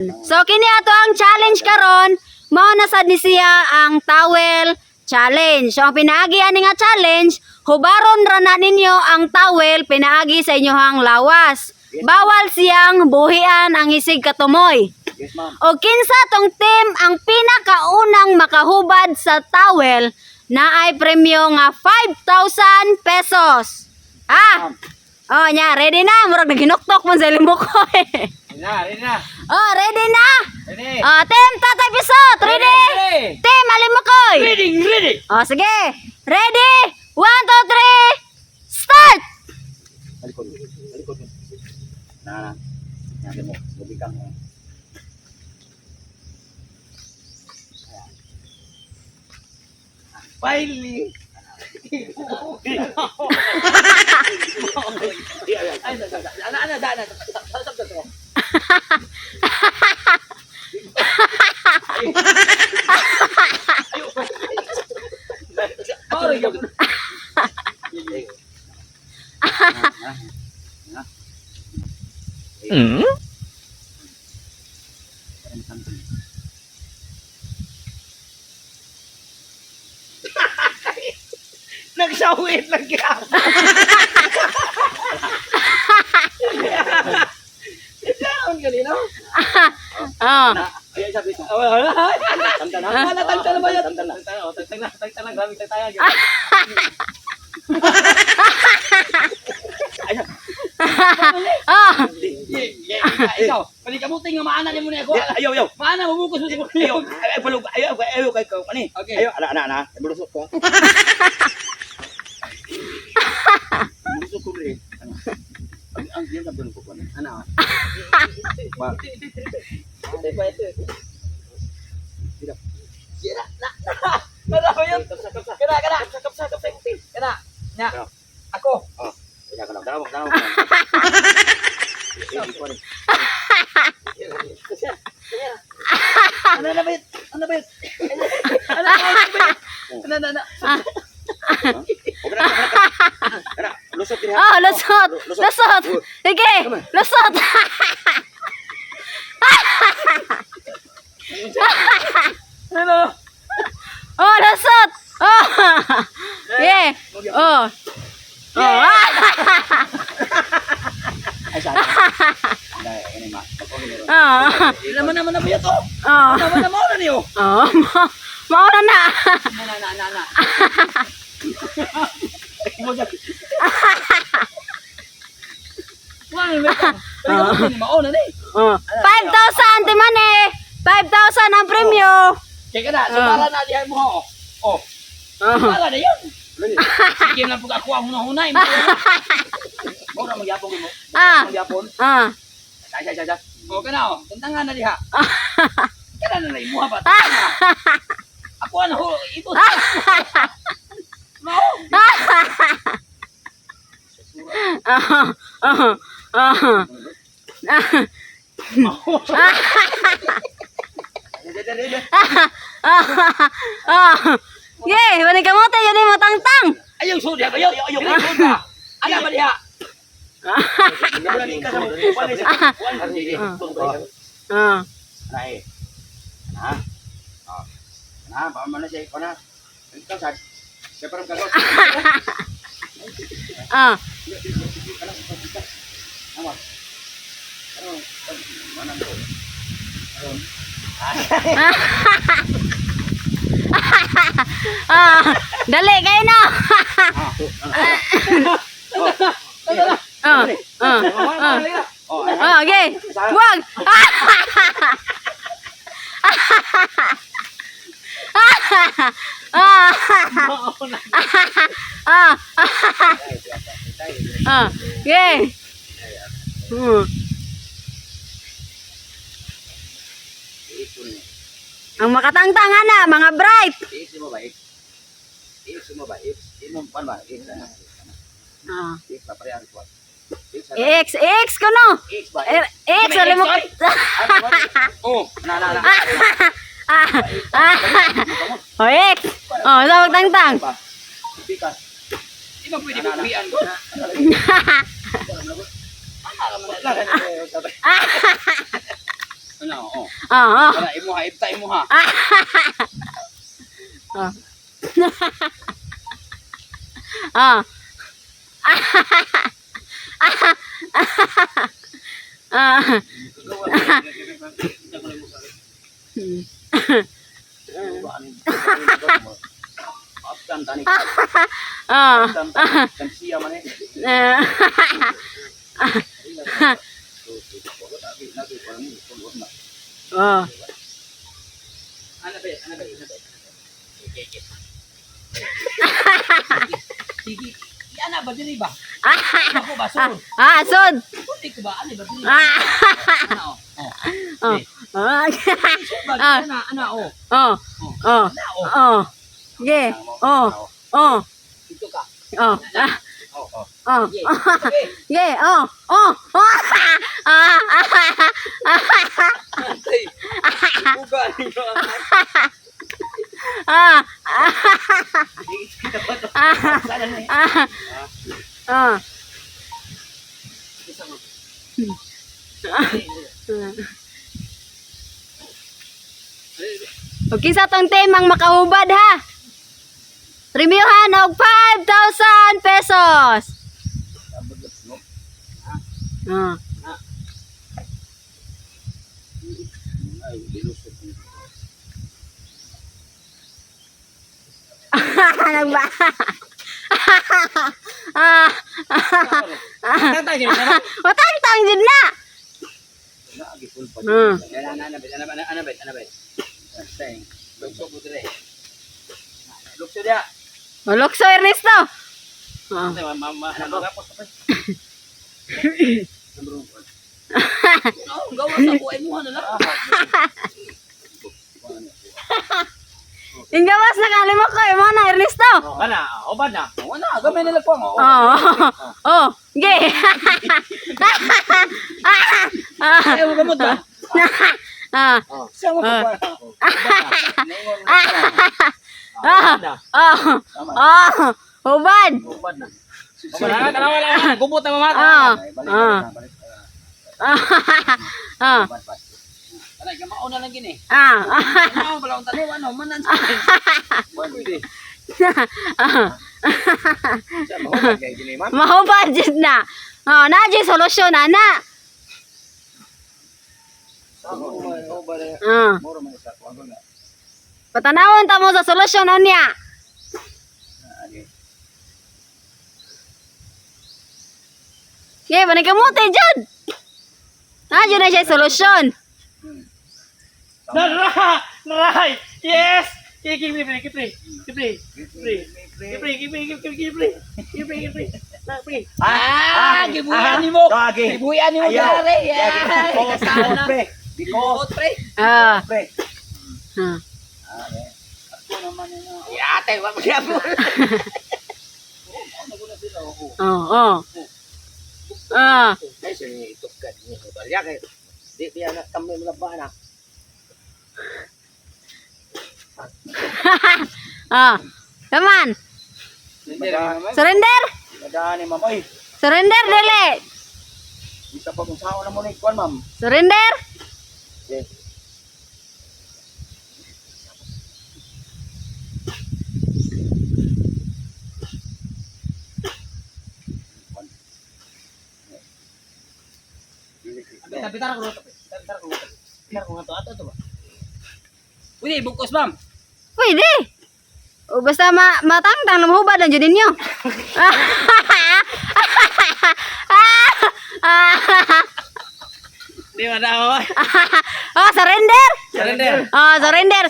So kini ato ang challenge karon, mao na sad ni siya ang towel challenge. So ang pinaagi ani nga challenge, hubaron ra na ninyo ang towel pinaagi sa inyohang lawas. Bawal siyang buhian ang isig katumoy. Yes, ma'am. O kinsa tong team ang pinakaunang makahubad sa towel na ay premyo nga 5,000 pesos. Ah. Oh, nya ready na, murag naginuktok man sa limok ko. Ready na. Oh, ready na? Ready. Oh, team Tatay Pisot, ready? Team Alimukoy. Ready. Oh, sige. Ready? 1, 2, 3. Start. Alikod. Na. Yan mo. Bubikang mo. Finally. Nagsawit lang ka. Itaon kanina. Oh. Ay sabi ko. Tanta na ba yan? Tanta na. Grabe tayo. Oh. Ikaw, palikabuting nga maana ni mo na ako. Ayaw. Maana mabukos mo si mo. Ayaw kay ko ani. Ayaw ana. Bulusot ko. Bulusot ko rin. Ang diyan ka bulong ko ani. Ana. Ba. Kira na. Kada ko yun. Kada. Nya. Ako. Oh. Kaya ka lang. Dalawa. Ano na ba yun? Lusot din ha? Oh, lusot. Sige, lusot. Oh, lusot. Oh. Yeah. Oh. Oh. Ay, sana. Dahil, ano ma? Ah. Naman na ba ito? Oh. Naman na niyo. Oh. Mauna na. Na. Mauna na eh. Oh. 5,000 timane. 5,000 ang premyo. Kaya na, sumala na diyan mo. Oh. Sumala na yun. Sige lang pag ako ang hunay. Mura magyapon mo. Magyapon. Say. O kana o, tantangan na diha. Kana na lay muha ba? Ako ano ho, ito. Mao. Yay, balik ka mo tayo ni mo tangtang. Ayaw sudi ako, ayaw sudi. Ana ba diha? Ba mana siya ko na. Ikaw sad. Siya parang kagos. Mana ko? Dali kayo na. Okay. Wag. Okay. Ang makatangtangan na, mga bright. X ko no. X alam mo. Oh, na. Oh, X. Oh, tawag tangtang. Bikas. Di ba pwede kupian ko? Ano, oh. Oh. Para imo ha, ipta imo ha. Oh. Oh. Ah. Afgan tani. Ah. Kan siya man eh. Oh. Ano ba? Okay. Sige. Yan na ba diri ba? Ako ba sud? Ah, sud. Puti ko ba ani ba diri? Ah. Ano? Oh. Ah. Ana oh. Oh. Oh. Oh. Ge. Oh. Oh. Ito ka. Oh. Ah. Oh. Oh. Okay. Ge. Oh. Oh. Oh. Ah. Tay. Buga ninyo. Ah. Sana na. Ah. Okay sa tong temang makahubad ha. Premiuhan og 5,000 pesos. Ah. Ay, dilusot. Nagba. Ah. Tantang niyo na. Matang-tang jud na. Lagi full pa. Hmm. Ana bet. Say. Lukso po dire. Lukso dia. Lukso Ernesto. Ah. Mama, napos pa. Oh, gawa sa buhay mo na lang. Inggawas na kalimo ko imo na Ernesto. Kana, obad na. Wala, gamay nila po mo. Oh. Oh, ge. Ay, mo gamot ba? Ah. Siya mo pa. Oh. Oh. Hubad. Obad na. Wala, gubot na mamat. Ah. Wala, gamao na lang gini. Ah. Ano pala ang tanaw ano, manan. Pwede. Siya mo kay gini, ma'am. Mahubad jud na. Oh, na jud solusyon ana. Ah. Moro man sa kuan na. Patanawon ta mo sa solusyon unya. Ye, bani kamote jud. Na jud na siya solusyon. Naray! Yes! Kipri! Gibuyan ni mo! Gibuyan ni mo gare! Kasama na! Bikot, pre! Ah. Pre! Ah. Ako naman yun. Yate, wag mo yan mo! Oh, oh. Ah. Ay, sinitok ka niyo. Balya kayo. Di anak kami malaba na. Ah. Come on. Surrender. Nadaan ni ma'am. Ay, Surrender dili. bisa pa kung saan na mo ni kuan, ma'am. Surrender. Okay. Bitar ko to. Bitar ko to. Ato to ba? Uy, bukos, ma'am. Pwede. O basta matangtang lumahubad lang jud ninyo. Di ba daw? Oh, surrender. Surrender. Oh, surrender.